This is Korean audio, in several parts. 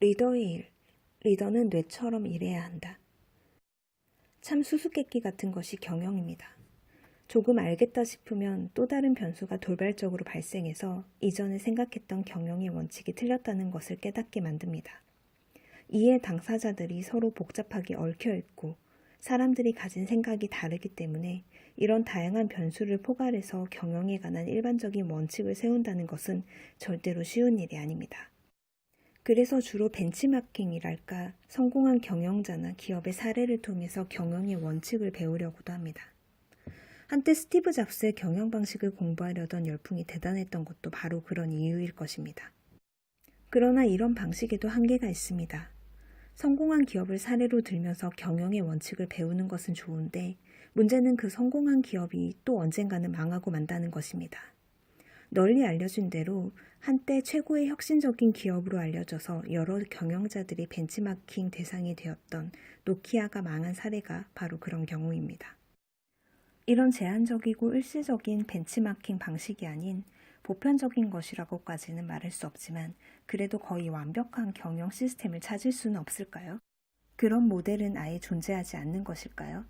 리더의 일. 리더는 뇌처럼 일해야 한다. 참 수수께끼 같은 것이 경영입니다. 조금 알겠다 싶으면 또 다른 변수가 돌발적으로 발생해서 이전에 생각했던 경영의 원칙이 틀렸다는 것을 깨닫게 만듭니다. 이에 당사자들이 서로 복잡하게 얽혀있고 사람들이 가진 생각이 다르기 때문에 이런 다양한 변수를 포괄해서 경영에 관한 일반적인 원칙을 세운다는 것은 절대로 쉬운 일이 아닙니다. 그래서 주로 벤치마킹이랄까 성공한 경영자나 기업의 사례를 통해서 경영의 원칙을 배우려고도 합니다. 한때 스티브 잡스의 경영 방식을 공부하려던 열풍이 대단했던 것도 바로 그런 이유일 것입니다. 그러나 이런 방식에도 한계가 있습니다. 성공한 기업을 사례로 들면서 경영의 원칙을 배우는 것은 좋은데 문제는 그 성공한 기업이 또 언젠가는 망하고 만다는 것입니다. 널리 알려진 대로 한때 최고의 혁신적인 기업으로 알려져서 여러 경영자들이 벤치마킹 대상이 되었던 노키아가 망한 사례가 바로 그런 경우입니다. 이런 제한적이고 일시적인 벤치마킹 방식이 아닌 보편적인 것이라고까지는 말할 수 없지만 그래도 거의 완벽한 경영 시스템을 찾을 수는 없을까요? 그런 모델은 아예 존재하지 않는 것일까요?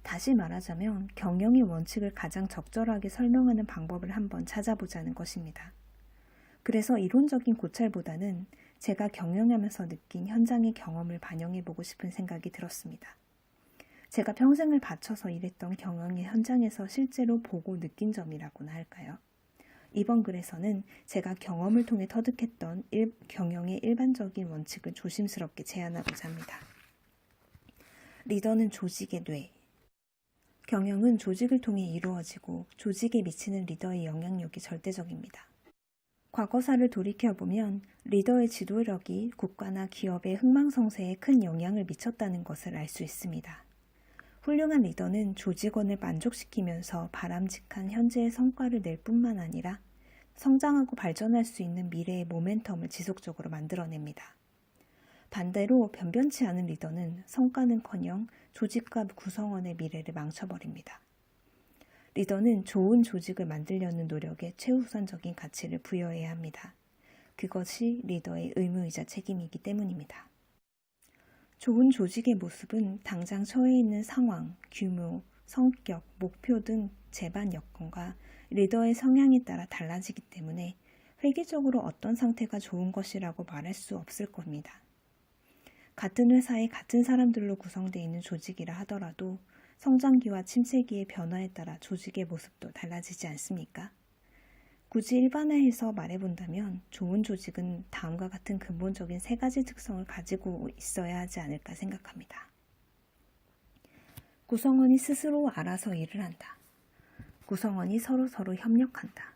다시 말하자면 경영의 원칙을 가장 적절하게 설명하는 방법을 한번 찾아보자는 것입니다. 그래서 이론적인 고찰보다는 제가 경영하면서 느낀 현장의 경험을 반영해보고 싶은 생각이 들었습니다. 제가 평생을 바쳐서 일했던 경영의 현장에서 실제로 보고 느낀 점이라고나 할까요? 이번 글에서는 제가 경험을 통해 터득했던 경영의 일반적인 원칙을 조심스럽게 제안하고자 합니다. 리더는 조직의 뇌. 경영은 조직을 통해 이루어지고 조직에 미치는 리더의 영향력이 절대적입니다. 과거사를 돌이켜보면 리더의 지도력이 국가나 기업의 흥망성쇠에 큰 영향을 미쳤다는 것을 알 수 있습니다. 훌륭한 리더는 조직원을 만족시키면서 바람직한 현재의 성과를 낼 뿐만 아니라 성장하고 발전할 수 있는 미래의 모멘텀을 지속적으로 만들어냅니다. 반대로 변변치 않은 리더는 성과는커녕 조직과 구성원의 미래를 망쳐버립니다. 리더는 좋은 조직을 만들려는 노력에 최우선적인 가치를 부여해야 합니다. 그것이 리더의 의무이자 책임이기 때문입니다. 좋은 조직의 모습은 당장 처해 있는 상황, 규모, 성격, 목표 등 제반 여건과 리더의 성향에 따라 달라지기 때문에 획일적으로 어떤 상태가 좋은 것이라고 말할 수 없을 겁니다. 같은 회사에 같은 사람들로 구성되어 있는 조직이라 하더라도 성장기와 침체기의 변화에 따라 조직의 모습도 달라지지 않습니까? 굳이 일반화해서 말해본다면 좋은 조직은 다음과 같은 근본적인 세 가지 특성을 가지고 있어야 하지 않을까 생각합니다. 구성원이 스스로 알아서 일을 한다. 구성원이 서로 협력한다.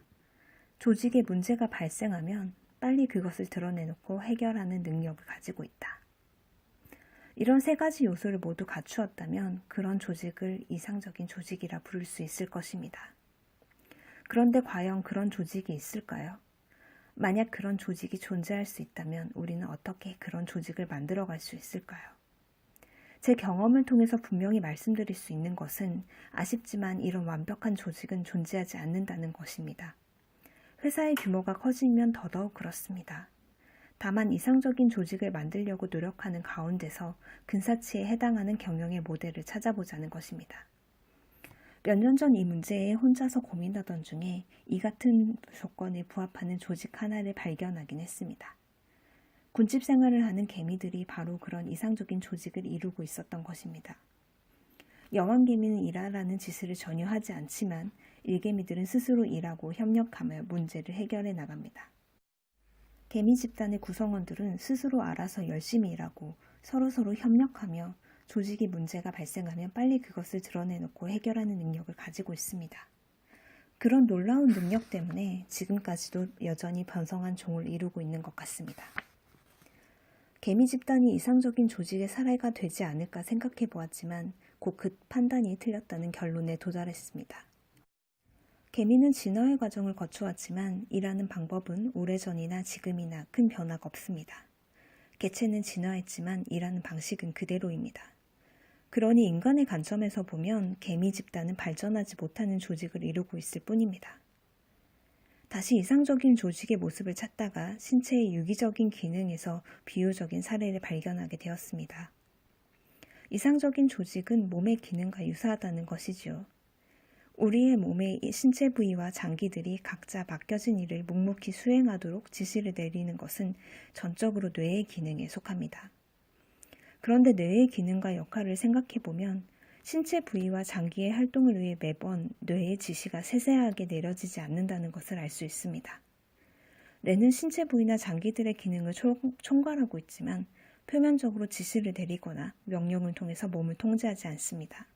조직에 문제가 발생하면 빨리 그것을 드러내놓고 해결하는 능력을 가지고 있다. 이런 세 가지 요소를 모두 갖추었다면 그런 조직을 이상적인 조직이라 부를 수 있을 것입니다. 그런데 과연 그런 조직이 있을까요? 만약 그런 조직이 존재할 수 있다면 우리는 어떻게 그런 조직을 만들어갈 수 있을까요? 제 경험을 통해서 분명히 말씀드릴 수 있는 것은 아쉽지만 이런 완벽한 조직은 존재하지 않는다는 것입니다. 회사의 규모가 커지면 더더욱 그렇습니다. 다만 이상적인 조직을 만들려고 노력하는 가운데서 근사치에 해당하는 경영의 모델을 찾아보자는 것입니다. 몇 년 전 이 문제에 혼자서 고민하던 중에 이 같은 조건에 부합하는 조직 하나를 발견하긴 했습니다. 군집 생활을 하는 개미들이 바로 그런 이상적인 조직을 이루고 있었던 것입니다. 여왕개미는 일하라는 지시를 전혀 하지 않지만 일개미들은 스스로 일하고 협력하며 문제를 해결해 나갑니다. 개미 집단의 구성원들은 스스로 알아서 열심히 일하고 서로 협력하며 조직이 문제가 발생하면 빨리 그것을 드러내놓고 해결하는 능력을 가지고 있습니다. 그런 놀라운 능력 때문에 지금까지도 여전히 번성한 종을 이루고 있는 것 같습니다. 개미 집단이 이상적인 조직의 사례가 되지 않을까 생각해 보았지만 곧 그 판단이 틀렸다는 결론에 도달했습니다. 개미는 진화의 과정을 거쳐왔지만 일하는 방법은 오래전이나 지금이나 큰 변화가 없습니다. 개체는 진화했지만 일하는 방식은 그대로입니다. 그러니 인간의 관점에서 보면 개미 집단은 발전하지 못하는 조직을 이루고 있을 뿐입니다. 다시 이상적인 조직의 모습을 찾다가 신체의 유기적인 기능에서 비유적인 사례를 발견하게 되었습니다. 이상적인 조직은 몸의 기능과 유사하다는 것이지요. 우리의 몸의 신체 부위와 장기들이 각자 맡겨진 일을 묵묵히 수행하도록 지시를 내리는 것은 전적으로 뇌의 기능에 속합니다. 그런데 뇌의 기능과 역할을 생각해보면 신체 부위와 장기의 활동을 위해 매번 뇌의 지시가 세세하게 내려지지 않는다는 것을 알 수 있습니다. 뇌는 신체 부위나 장기들의 기능을 총괄하고 있지만 표면적으로 지시를 내리거나 명령을 통해서 몸을 통제하지 않습니다.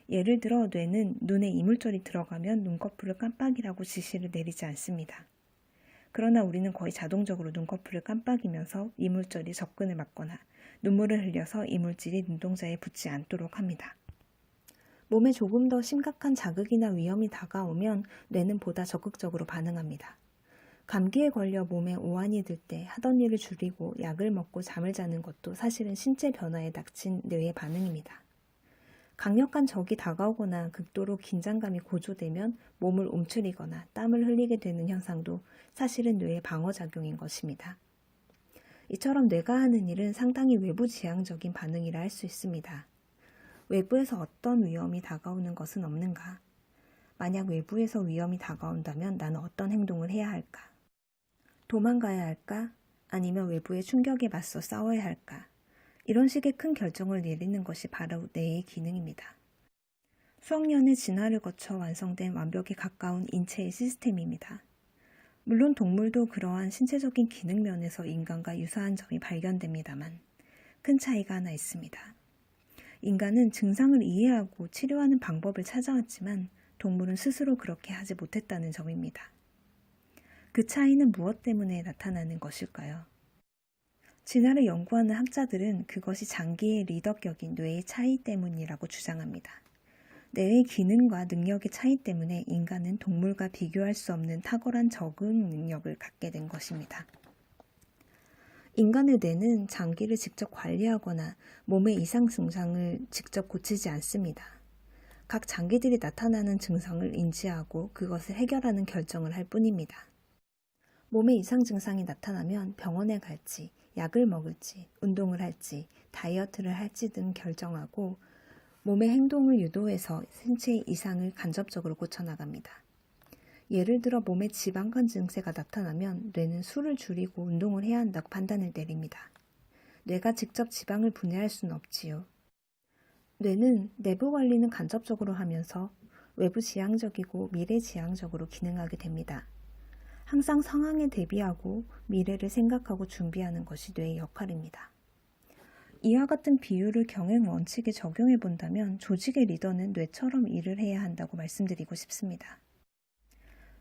예를 들어 뇌는 눈에 이물질이 들어가면 눈꺼풀을 깜빡이라고 지시를 내리지 않습니다. 그러나 우리는 거의 자동적으로 눈꺼풀을 깜빡이면서 이물질이 접근을 막거나 눈물을 흘려서 이물질이 눈동자에 붙지 않도록 합니다. 몸에 조금 더 심각한 자극이나 위험이 다가오면 뇌는 보다 적극적으로 반응합니다. 감기에 걸려 몸에 오한이 들 때 하던 일을 줄이고 약을 먹고 잠을 자는 것도 사실은 신체 변화에 닥친 뇌의 반응입니다. 강력한 적이 다가오거나 극도로 긴장감이 고조되면 몸을 움츠리거나 땀을 흘리게 되는 현상도 사실은 뇌의 방어작용인 것입니다. 이처럼 뇌가 하는 일은 상당히 외부지향적인 반응이라 할 수 있습니다. 외부에서 어떤 위험이 다가오는 것은 없는가? 만약 외부에서 위험이 다가온다면 나는 어떤 행동을 해야 할까? 도망가야 할까? 아니면 외부의 충격에 맞서 싸워야 할까? 이런 식의 큰 결정을 내리는 것이 바로 뇌의 기능입니다. 수억 년의 진화를 거쳐 완성된 완벽에 가까운 인체의 시스템입니다. 물론 동물도 그러한 신체적인 기능 면에서 인간과 유사한 점이 발견됩니다만 큰 차이가 하나 있습니다. 인간은 증상을 이해하고 치료하는 방법을 찾아왔지만 동물은 스스로 그렇게 하지 못했다는 점입니다. 그 차이는 무엇 때문에 나타나는 것일까요? 진화를 연구하는 학자들은 그것이 장기의 리더격인 뇌의 차이 때문이라고 주장합니다. 뇌의 기능과 능력의 차이 때문에 인간은 동물과 비교할 수 없는 탁월한 적응 능력을 갖게 된 것입니다. 인간의 뇌는 장기를 직접 관리하거나 몸의 이상 증상을 직접 고치지 않습니다. 각 장기들이 나타나는 증상을 인지하고 그것을 해결하는 결정을 할 뿐입니다. 몸에 이상 증상이 나타나면 병원에 갈지, 약을 먹을지, 운동을 할지, 다이어트를 할지 등 결정하고 몸의 행동을 유도해서 신체의 이상을 간접적으로 고쳐나갑니다. 예를 들어 몸에 지방간 증세가 나타나면 뇌는 술을 줄이고 운동을 해야 한다고 판단을 내립니다. 뇌가 직접 지방을 분해할 수는 없지요. 뇌는 내부 관리는 간접적으로 하면서 외부 지향적이고 미래 지향적으로 기능하게 됩니다. 항상 상황에 대비하고 미래를 생각하고 준비하는 것이 뇌의 역할입니다. 이와 같은 비유를 경영 원칙에 적용해 본다면 조직의 리더는 뇌처럼 일을 해야 한다고 말씀드리고 싶습니다.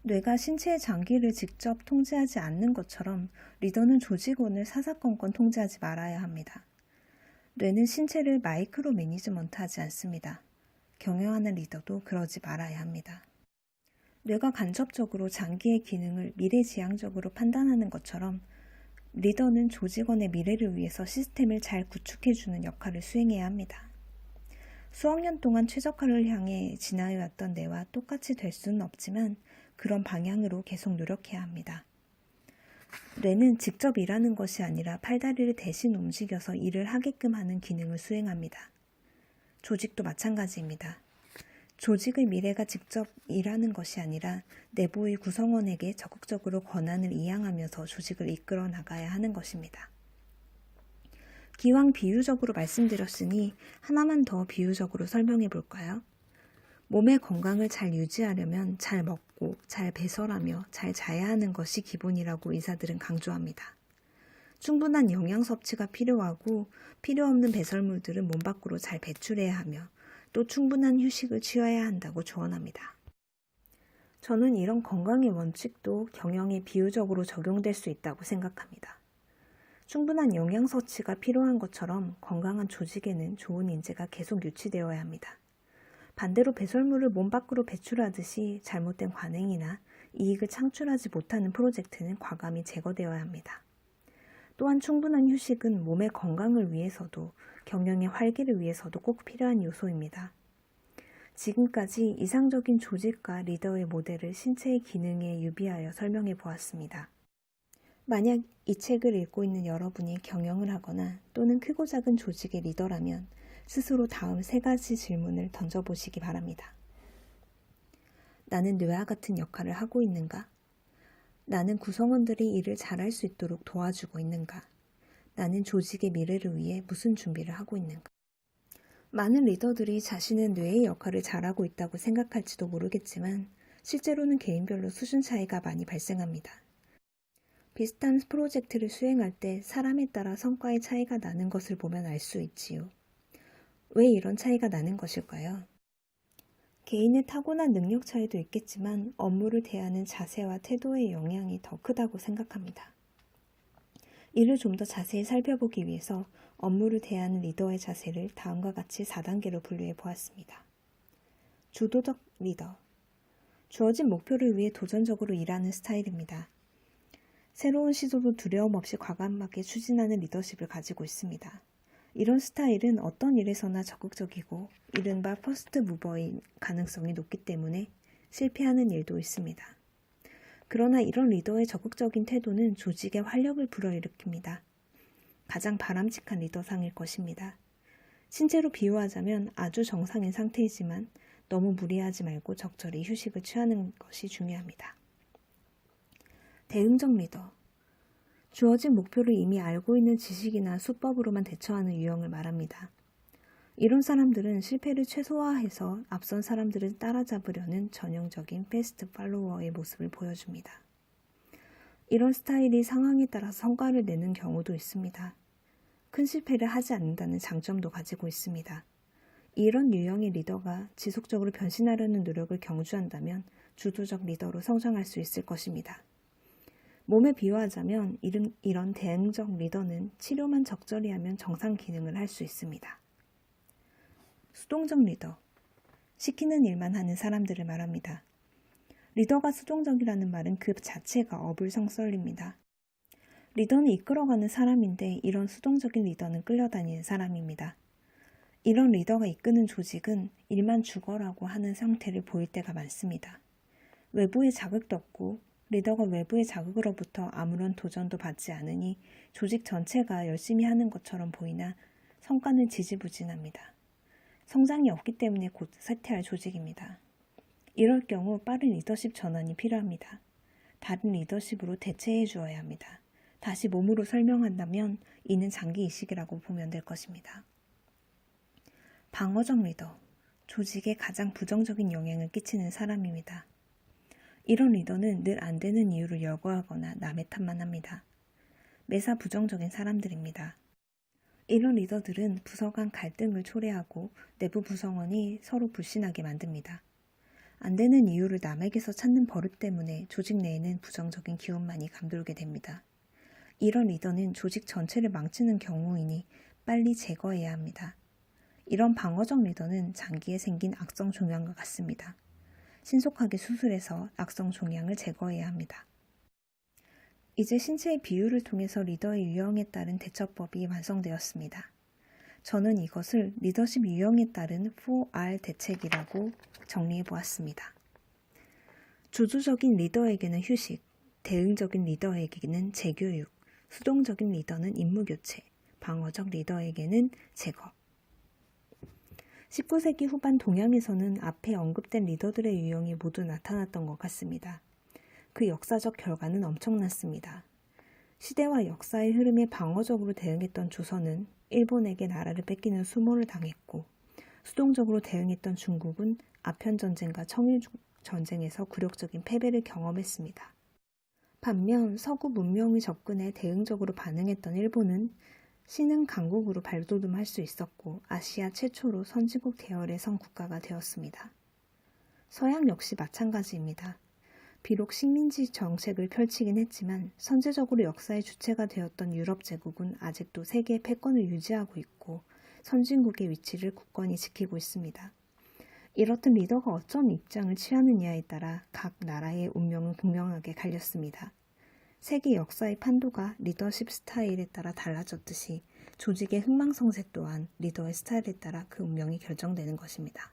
뇌가 신체의 장기를 직접 통제하지 않는 것처럼 리더는 조직원을 사사건건 통제하지 말아야 합니다. 뇌는 신체를 마이크로 매니지먼트하지 않습니다. 경영하는 리더도 그러지 말아야 합니다. 뇌가 간접적으로 장기의 기능을 미래지향적으로 판단하는 것처럼 리더는 조직원의 미래를 위해서 시스템을 잘 구축해주는 역할을 수행해야 합니다. 수억 년 동안 최적화를 향해 진화해왔던 뇌와 똑같이 될 수는 없지만 그런 방향으로 계속 노력해야 합니다. 뇌는 직접 일하는 것이 아니라 팔다리를 대신 움직여서 일을 하게끔 하는 기능을 수행합니다. 조직도 마찬가지입니다. 조직의 미래가 직접 일하는 것이 아니라 내부의 구성원에게 적극적으로 권한을 이양하면서 조직을 이끌어 나가야 하는 것입니다. 기왕 비유적으로 말씀드렸으니 하나만 더 비유적으로 설명해 볼까요? 몸의 건강을 잘 유지하려면 잘 먹고 잘 배설하며 잘 자야 하는 것이 기본이라고 의사들은 강조합니다. 충분한 영양 섭취가 필요하고 필요 없는 배설물들은 몸 밖으로 잘 배출해야 하며 또 충분한 휴식을 취해야 한다고 조언합니다. 저는 이런 건강의 원칙도 경영에 비유적으로 적용될 수 있다고 생각합니다. 충분한 영양 섭취가 필요한 것처럼 건강한 조직에는 좋은 인재가 계속 유치되어야 합니다. 반대로 배설물을 몸 밖으로 배출하듯이 잘못된 관행이나 이익을 창출하지 못하는 프로젝트는 과감히 제거되어야 합니다. 또한 충분한 휴식은 몸의 건강을 위해서도 경영의 활기를 위해서도 꼭 필요한 요소입니다. 지금까지 이상적인 조직과 리더의 모델을 신체의 기능에 유비하여 설명해 보았습니다. 만약 이 책을 읽고 있는 여러분이 경영을 하거나 또는 크고 작은 조직의 리더라면 스스로 다음 3가지 질문을 던져보시기 바랍니다. 나는 뇌와 같은 역할을 하고 있는가? 나는 구성원들이 일을 잘할 수 있도록 도와주고 있는가? 나는 조직의 미래를 위해 무슨 준비를 하고 있는가? 많은 리더들이 자신은 뇌의 역할을 잘하고 있다고 생각할지도 모르겠지만 실제로는 개인별로 수준 차이가 많이 발생합니다. 비슷한 프로젝트를 수행할 때 사람에 따라 성과의 차이가 나는 것을 보면 알 수 있지요. 왜 이런 차이가 나는 것일까요? 개인의 타고난 능력 차이도 있겠지만 업무를 대하는 자세와 태도의 영향이 더 크다고 생각합니다. 이를 좀 더 자세히 살펴보기 위해서 업무를 대하는 리더의 자세를 다음과 같이 4단계로 분류해 보았습니다. 주도적 리더. 주어진 목표를 위해 도전적으로 일하는 스타일입니다. 새로운 시도도 두려움 없이 과감하게 추진하는 리더십을 가지고 있습니다. 이런 스타일은 어떤 일에서나 적극적이고 이른바 퍼스트 무버인 가능성이 높기 때문에 실패하는 일도 있습니다. 그러나 이런 리더의 적극적인 태도는 조직의 활력을 불어일으킵니다. 가장 바람직한 리더상일 것입니다. 신체로 비유하자면 아주 정상인 상태이지만 너무 무리하지 말고 적절히 휴식을 취하는 것이 중요합니다. 대응적 리더. 주어진 목표를 이미 알고 있는 지식이나 수법으로만 대처하는 유형을 말합니다. 이런 사람들은 실패를 최소화해서 앞선 사람들을 따라잡으려는 전형적인 패스트 팔로워의 모습을 보여줍니다. 이런 스타일이 상황에 따라서 성과를 내는 경우도 있습니다. 큰 실패를 하지 않는다는 장점도 가지고 있습니다. 이런 유형의 리더가 지속적으로 변신하려는 노력을 경주한다면 주도적 리더로 성장할 수 있을 것입니다. 몸에 비유하자면 이런 대응적 리더는 치료만 적절히 하면 정상 기능을 할 수 있습니다. 수동적 리더. 시키는 일만 하는 사람들을 말합니다. 리더가 수동적이라는 말은 그 자체가 어불성설입니다. 리더는 이끌어가는 사람인데 이런 수동적인 리더는 끌려다니는 사람입니다. 이런 리더가 이끄는 조직은 일만 죽어라고 하는 상태를 보일 때가 많습니다. 외부의 자극도 없고 리더가 외부의 자극으로부터 아무런 도전도 받지 않으니 조직 전체가 열심히 하는 것처럼 보이나 성과는 지지부진합니다. 성장이 없기 때문에 곧 쇠퇴할 조직입니다. 이럴 경우 빠른 리더십 전환이 필요합니다. 다른 리더십으로 대체해 주어야 합니다. 다시 몸으로 설명한다면 이는 장기 이식이라고 보면 될 것입니다. 방어적 리더. 조직에 가장 부정적인 영향을 끼치는 사람입니다. 이런 리더는 늘 안 되는 이유를 열거하거나 남의 탓만 합니다. 매사 부정적인 사람들입니다. 이런 리더들은 부서 간 갈등을 초래하고 내부 구성원이 서로 불신하게 만듭니다. 안 되는 이유를 남에게서 찾는 버릇 때문에 조직 내에는 부정적인 기운만이 감돌게 됩니다. 이런 리더는 조직 전체를 망치는 경우이니 빨리 제거해야 합니다. 이런 방어적 리더는 장기에 생긴 악성 종양과 같습니다. 신속하게 수술해서 악성 종양을 제거해야 합니다. 이제 신체의 비유를 통해서 리더의 유형에 따른 대처법이 완성되었습니다. 저는 이것을 리더십 유형에 따른 4R 대책이라고 정리해 보았습니다. 주도적인 리더에게는 휴식, 대응적인 리더에게는 재교육, 수동적인 리더는 임무교체, 방어적 리더에게는 제거. 19세기 후반 동양에서는 앞에 언급된 리더들의 유형이 모두 나타났던 것 같습니다. 그 역사적 결과는 엄청났습니다. 시대와 역사의 흐름에 방어적으로 대응했던 조선은 일본에게 나라를 뺏기는 수모를 당했고, 수동적으로 대응했던 중국은 아편전쟁과 청일전쟁에서 굴욕적인 패배를 경험했습니다. 반면 서구 문명의 접근에 대응적으로 반응했던 일본은 신흥 강국으로 발돋움할 수 있었고 아시아 최초로 선진국 대열의 성국가가 되었습니다. 서양 역시 마찬가지입니다. 비록 식민지 정책을 펼치긴 했지만 선제적으로 역사의 주체가 되었던 유럽 제국은 아직도 세계의 패권을 유지하고 있고 선진국의 위치를 굳건히 지키고 있습니다. 이렇듯 리더가 어떤 입장을 취하느냐에 따라 각 나라의 운명은 극명하게 갈렸습니다. 세계 역사의 판도가 리더십 스타일에 따라 달라졌듯이 조직의 흥망성쇠 또한 리더의 스타일에 따라 그 운명이 결정되는 것입니다.